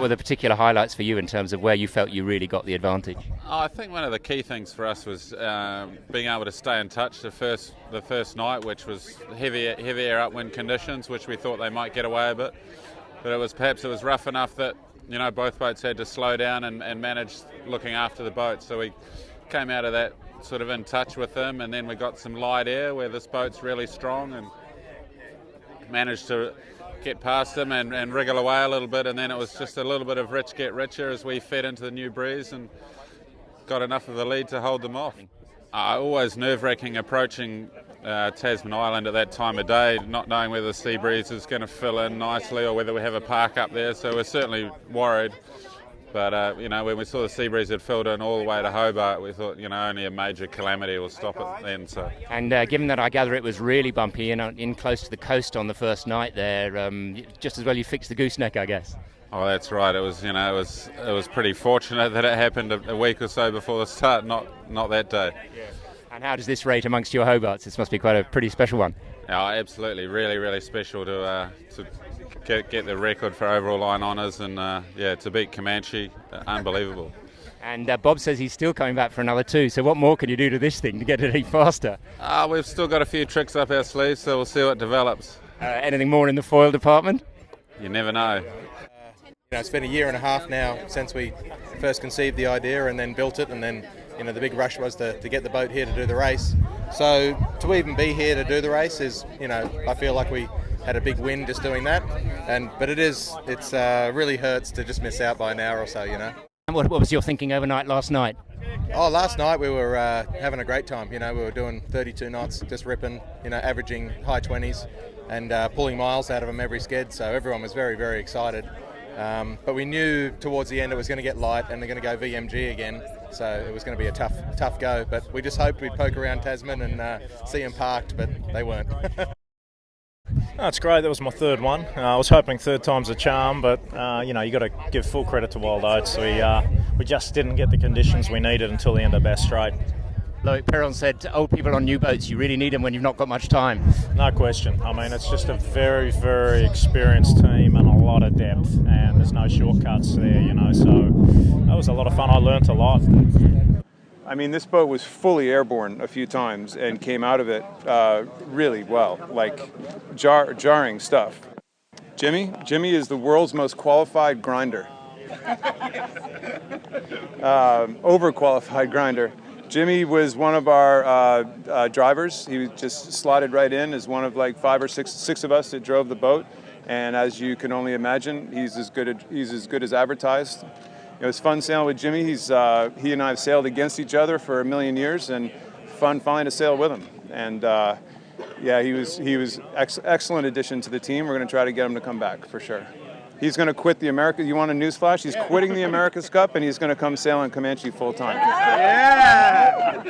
the particular highlights for you in terms of where you felt you really got the advantage? I think one of the key things for us was being able to stay in touch the first night, which was heavier upwind conditions, which we thought they might get away a bit. But it was rough enough that both boats had to slow down and manage looking after the boat. So we came out of that sort of in touch with them, and then we got some light air where this boat's really strong and managed to get past them and wriggle away a little bit, and then it was just a little bit of rich get richer as we fed into the new breeze and got enough of the lead to hold them off. Always nerve-wracking approaching Tasman Island at that time of day, not knowing whether the sea breeze is going to fill in nicely or whether we have a park up there, so we're certainly worried. But, when we saw the sea breeze had filled in all the way to Hobart, we thought, only a major calamity will stop it then. So. And given that I gather it was really bumpy in close to the coast on the first night there, just as well you fixed the gooseneck, I guess. Oh, that's right. It was, it was pretty fortunate that it happened a week or so before the start, not that day. Yeah. And how does this rate amongst your Hobarts? This must be quite a pretty special one. Oh, absolutely. Really, really special to get the record for overall line honours and, to beat Comanche. Unbelievable. And Bob says he's still coming back for another 2, so what more can you do to this thing to get it any faster? We've still got a few tricks up our sleeves, so we'll see what develops. Anything more in the foil department? You never know. It's been a year and a half now since we first conceived the idea and then built it, and then the big rush was to get the boat here to do the race. So to even be here to do the race is, I feel like we had a big win just doing that. But it's really hurts to just miss out by an hour or so, And what was your thinking overnight last night? Oh, last night we were having a great time. We were doing 32 knots, just ripping, averaging high 20s and pulling miles out of them every sked. So everyone was very, very excited. But we knew towards the end it was going to get light and they're going to go VMG again. So it was going to be a tough go. But we just hoped we'd poke around Tasman and see them parked, but they weren't. That's great. That was my third one. I was hoping third time's a charm, but you got to give full credit to Wild Oats. We just didn't get the conditions we needed until the end of Bass Strait. Loic Perron said, old people on new boats, you really need them when you've not got much time. No question. I mean, it's just a very, very experienced team and a lot of depth, and there's no shortcuts there, so that was a lot of fun. I learnt a lot. I mean, this boat was fully airborne a few times and came out of it really well, like jarring stuff. Jimmy is the world's most qualified grinder. Overqualified grinder. Jimmy was one of our drivers. He just slotted right in as one of like 5 or 6 of us that drove the boat. And as you can only imagine, he's as good as advertised. It was fun sailing with Jimmy. He and I have sailed against each other for a million years, and fun finally to sail with him. And he was excellent addition to the team. We're going to try to get him to come back for sure. He's going to quit the America. You want a newsflash? He's quitting the America's Cup, and he's going to come sail in Comanche full time. Yeah!